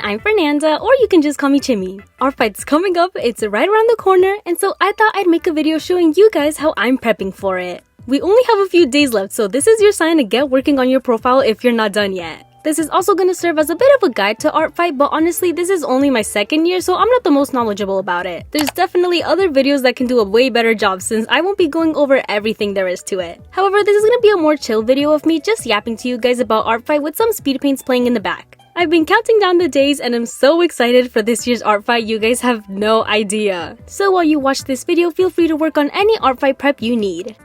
I'm Fernanda, or you can just call me Chimmy. Our fight's coming up, it's right around the corner, and so I thought I'd make a video showing you guys how I'm prepping for it. We only have a few days left, so this is your sign to get working on your profile if you're not done yet. This is also going to serve as a bit of a guide to art fight, but honestly, this is only my second year, so I'm not the most knowledgeable about it. There's definitely other videos that can do a way better job since I won't be going over everything there is to it. However, this is going to be a more chill video of me just yapping to you guys about art fight with some speed paints playing in the back. I've been counting down the days and I'm so excited for this year's art fight, you guys have no idea. So while you watch this video, feel free to work on any art fight prep you need.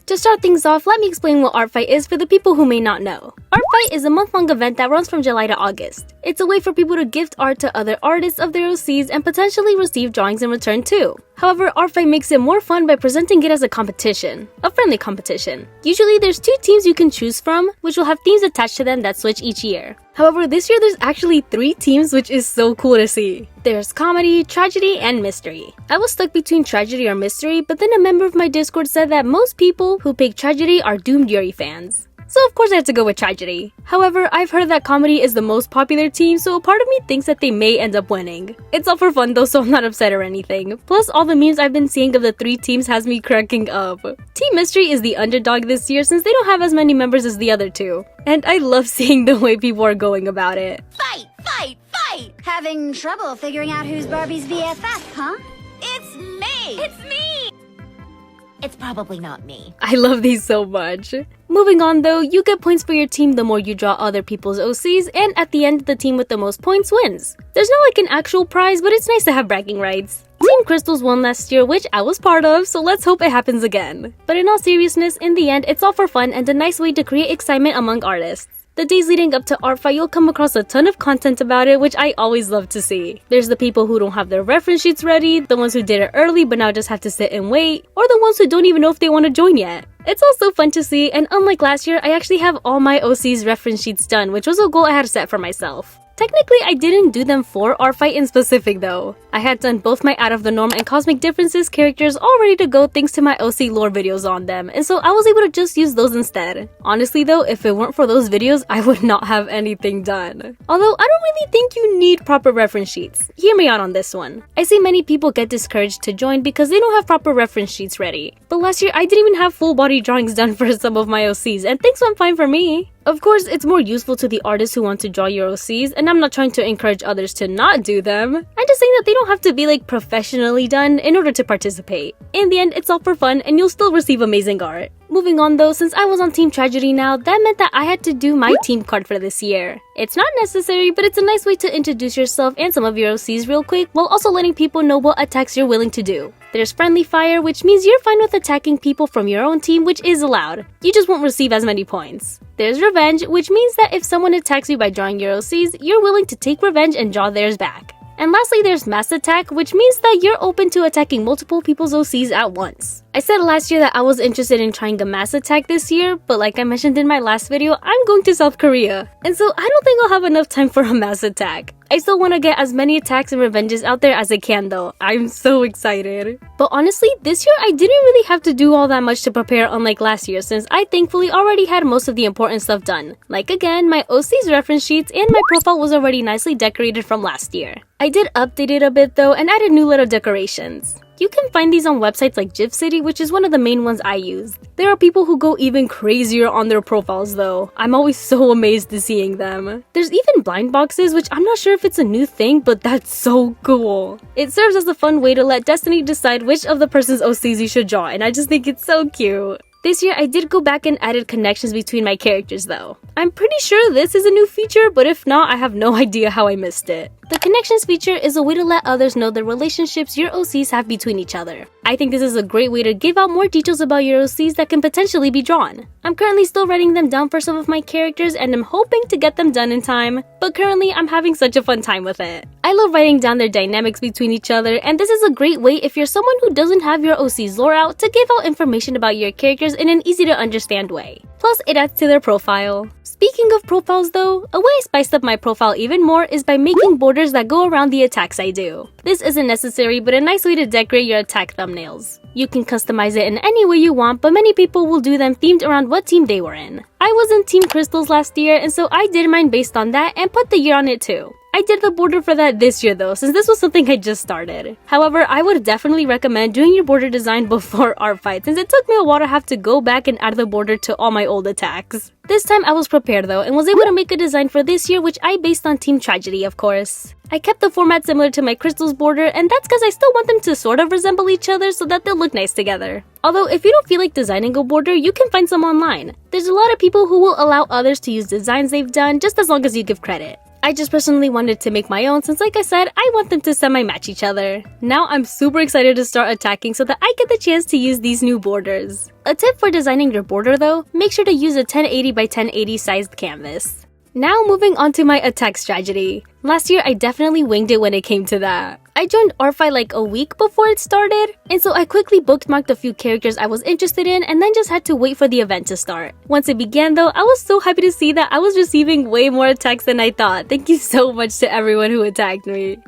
To start things off, let me explain what Art Fight is for the people who may not know. Art Fight is a month-long event that runs from July to August. It's a way for people to gift art to other artists of their OCs and potentially receive drawings in return too. However, Art Fight makes it more fun by presenting it as a competition. A friendly competition. Usually there's 2 teams you can choose from, which will have themes attached to them that switch each year. However, this year there's actually 3 teams, which is so cool to see. There's comedy, tragedy, and mystery. I was stuck between tragedy or mystery, but then a member of my Discord said that most people who pick tragedy are doomed Yuri fans. So of course I had to go with tragedy. However, I've heard that comedy is the most popular team, so a part of me thinks that they may end up winning. It's all for fun though, so I'm not upset or anything. Plus, all the memes I've been seeing of the 3 teams has me cracking up. Team Mystery is the underdog this year since they don't have as many members as the other 2. And I love seeing the way people are going about it. Fight! Fight! Fight! Having trouble figuring out who's Barbie's BFF, huh? It's me! It's me! It's probably not me. I love these so much. Moving on though, you get points for your team the more you draw other people's OCs, and at the end, the team with the most points wins. There's not like an actual prize, but it's nice to have bragging rights. Team Crystals won last year, which I was part of, so let's hope it happens again. But in all seriousness, in the end, it's all for fun and a nice way to create excitement among artists. The days leading up to Art Fight, you'll come across a ton of content about it, which I always love to see. There's the people who don't have their reference sheets ready, the ones who did it early but now just have to sit and wait, or the ones who don't even know if they want to join yet. It's also fun to see, and unlike last year, I actually have all my OC's reference sheets done, which was a goal I had set for myself. Technically, I didn't do them for Art Fight in specific though. I had done both my Out of the Norm and Cosmic Differences characters all ready to go thanks to my OC lore videos on them, and so I was able to just use those instead. Honestly though, if it weren't for those videos, I would not have anything done. Although, I don't really think you need proper reference sheets. Hear me out on this one. I see many people get discouraged to join because they don't have proper reference sheets ready. But last year, I didn't even have full body drawings done for some of my OCs, and things went fine for me. Of course, it's more useful to the artists who want to draw your OCs, and I'm not trying to encourage others to not do them. I'm just saying that they don't have to be like professionally done in order to participate. In the end, it's all for fun and you'll still receive amazing art. Moving on though, since I was on Team Tragedy now, that meant that I had to do my team card for this year. It's not necessary, but it's a nice way to introduce yourself and some of your OCs real quick while also letting people know what attacks you're willing to do. There's Friendly Fire, which means you're fine with attacking people from your own team, which is allowed. You just won't receive as many points. There's Revenge, which means that if someone attacks you by drawing your OCs, you're willing to take revenge and draw theirs back. And lastly, there's Mass Attack, which means that you're open to attacking multiple people's OCs at once. I said last year that I was interested in trying a Mass Attack this year, but like I mentioned in my last video, I'm going to South Korea. And so I don't think I'll have enough time for a Mass Attack. I still want to get as many attacks and revenges out there as I can though. I'm so excited. But honestly, this year I didn't really have to do all that much to prepare unlike last year since I thankfully already had most of the important stuff done. Like again, my OC's reference sheets and my profile was already nicely decorated from last year. I did update it a bit though and added new little decorations. You can find these on websites like GIF City, which is one of the main ones I used. There are people who go even crazier on their profiles though. I'm always so amazed to seeing them. There's even blind boxes, which I'm not sure if it's a new thing, but that's so cool. It serves as a fun way to let Destiny decide which of the person's OCs you should draw, and I just think it's so cute. This year, I did go back and added connections between my characters though. I'm pretty sure this is a new feature, but if not, I have no idea how I missed it. The connections feature is a way to let others know the relationships your OCs have between each other. I think this is a great way to give out more details about your OCs that can potentially be drawn. I'm currently still writing them down for some of my characters and I'm hoping to get them done in time, but currently I'm having such a fun time with it. I love writing down their dynamics between each other, and this is a great way if you're someone who doesn't have your OC's lore out to give out information about your characters in an easy to understand way. Plus, it adds to their profile. Speaking of profiles though, a way I spiced up my profile even more is by making borders that go around the attacks I do. This isn't necessary, but a nice way to decorate your attack thumbnails. You can customize it in any way you want, but many people will do them themed around what team they were in. I was in Team Crystals last year, and so I did mine based on that and put the year on it too. I I did the border for that this year though, since this was something I just started. However, I would definitely recommend doing your border design before art fight, since it took me a while to have to go back and add the border to all my old attacks. This time I was prepared though, and was able to make a design for this year which I based on Team Tragedy, of course. I kept the format similar to my crystals border, and that's because I still want them to sort of resemble each other so that they'll look nice together. Although if you don't feel like designing a border, you can find some online. There's a lot of people who will allow others to use designs they've done just as long as you give credit. I just personally wanted to make my own since, like I said, I want them to semi-match each other. Now I'm super excited to start attacking so that I get the chance to use these new borders. A tip for designing your border though, make sure to use a 1080 by 1080 sized canvas. Now moving on to my attack strategy. Last year I definitely winged it when it came to that. I joined Artfi like a week before it started, and so I quickly bookmarked a few characters I was interested in and then just had to wait for the event to start. Once it began though, I was so happy to see that I was receiving way more attacks than I thought. Thank you so much to everyone who attacked me.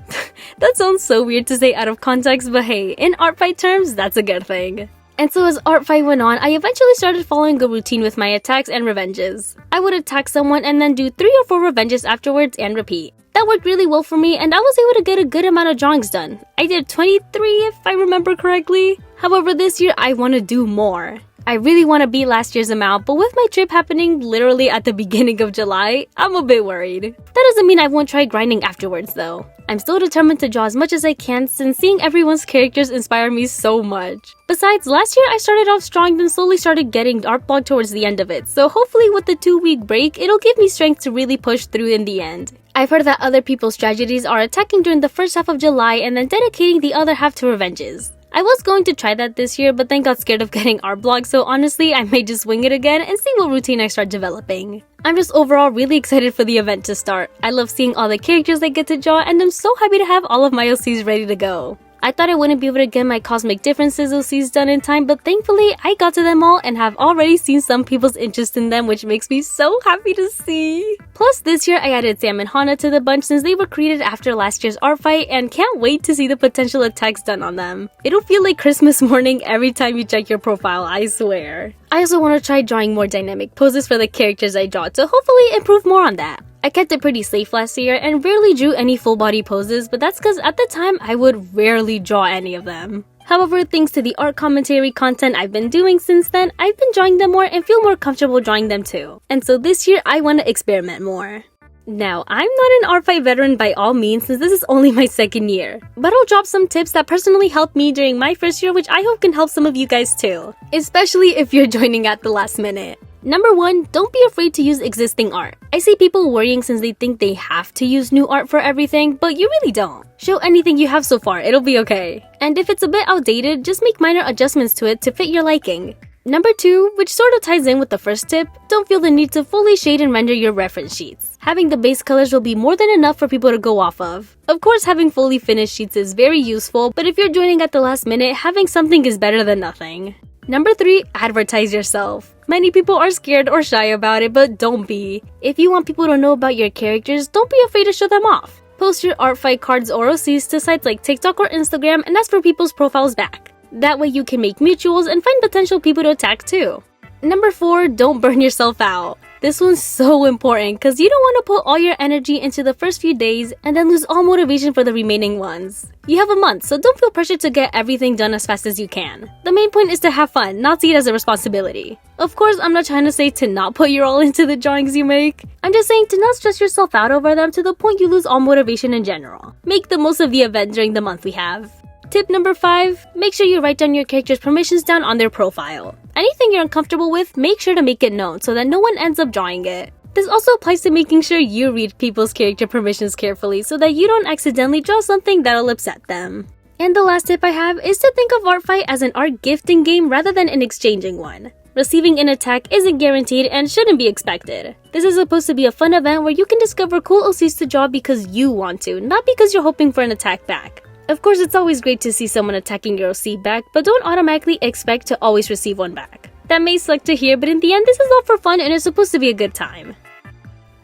That sounds so weird to say out of context, but hey, in Artfi terms, that's a good thing. And so as art fight went on, I eventually started following a routine with my attacks and revenges. I would attack someone and then do 3 or 4 revenges afterwards and repeat. That worked really well for me, and I was able to get a good amount of drawings done. I did 23 if I remember correctly. However, this year I want to do more. I really want to beat last year's amount, but with my trip happening literally at the beginning of July, I'm a bit worried. That doesn't mean I won't try grinding afterwards though. I'm still determined to draw as much as I can since seeing everyone's characters inspire me so much. Besides, last year I started off strong then slowly started getting art block towards the end of it, so hopefully with the 2-week break, it'll give me strength to really push through in the end. I've heard that other people's strategies are attacking during the first half of July and then dedicating the other half to revenges. I was going to try that this year but then got scared of getting art block, so honestly I may just wing it again and see what routine I start developing. I'm just overall really excited for the event to start. I love seeing all the characters I get to draw and I'm so happy to have all of my OCs ready to go. I thought I wouldn't be able to get my Cosmic Differences OCs done in time, but thankfully I got to them all and have already seen some people's interest in them, which makes me so happy to see. Plus this year I added Sam and Hana to the bunch since they were created after last year's art fight and can't wait to see the potential attacks done on them. It'll feel like Christmas morning every time you check your profile, I swear. I also want to try drawing more dynamic poses for the characters I draw to hopefully improve more on that. I kept it pretty safe last year and rarely drew any full body poses, but that's because at the time I would rarely draw any of them. However, thanks to the art commentary content I've been doing since then, I've been drawing them more and feel more comfortable drawing them too. And so this year I want to experiment more. Now, I'm not an art fight veteran by all means since this is only my 2nd year, but I'll drop some tips that personally helped me during my first year which I hope can help some of you guys too, especially if you're joining at the last minute. Number 1, don't be afraid to use existing art. I see people worrying since they think they have to use new art for everything, but you really don't. Show anything you have so far, it'll be okay. And if it's a bit outdated, just make minor adjustments to it to fit your liking. Number 2, which sort of ties in with the first tip, don't feel the need to fully shade and render your reference sheets. Having the base colors will be more than enough for people to go off of. Of course, having fully finished sheets is very useful, but if you're joining at the last minute, having something is better than nothing. Number 3, advertise yourself. Many people are scared or shy about it, but don't be. If you want people to know about your characters, don't be afraid to show them off. Post your art fight cards or OCs to sites like TikTok or Instagram and ask for people's profiles back. That way you can make mutuals and find potential people to attack too. Number 4, don't burn yourself out. This one's so important because you don't want to put all your energy into the first few days and then lose all motivation for the remaining ones. You have a month, so don't feel pressured to get everything done as fast as you can. The main point is to have fun, not see it as a responsibility. Of course, I'm not trying to say to not put your all into the drawings you make. I'm just saying to not stress yourself out over them to the point you lose all motivation in general. Make the most of the event during the month we have. Tip number 5, make sure you write down your character's permissions down on their profile. Anything you're uncomfortable with, make sure to make it known so that no one ends up drawing it. This also applies to making sure you read people's character permissions carefully so that you don't accidentally draw something that'll upset them. And the last tip I have is to think of art fight as an art gifting game rather than an exchanging one. Receiving an attack isn't guaranteed and shouldn't be expected. This is supposed to be a fun event where you can discover cool OCs to draw because you want to, not because you're hoping for an attack back. Of course, it's always great to see someone attacking your OC back, but don't automatically expect to always receive one back. That may suck to hear, but in the end, this is all for fun and it's supposed to be a good time.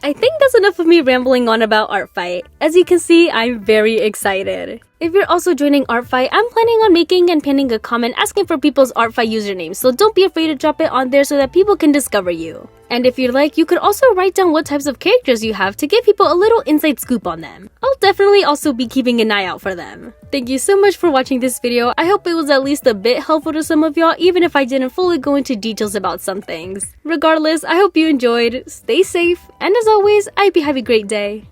I think that's enough of me rambling on about art fight. As you can see, I'm very excited. If you're also joining art fight, I'm planning on making and pinning a comment asking for people's art fight usernames, so don't be afraid to drop it on there so that people can discover you. And if you'd like, you could also write down what types of characters you have to give people a little inside scoop on them. I'll definitely also be keeping an eye out for them. Thank you so much for watching this video. I hope it was at least a bit helpful to some of y'all, even if I didn't fully go into details about some things. Regardless, I hope you enjoyed, stay safe, and as always, I hope you have a great day.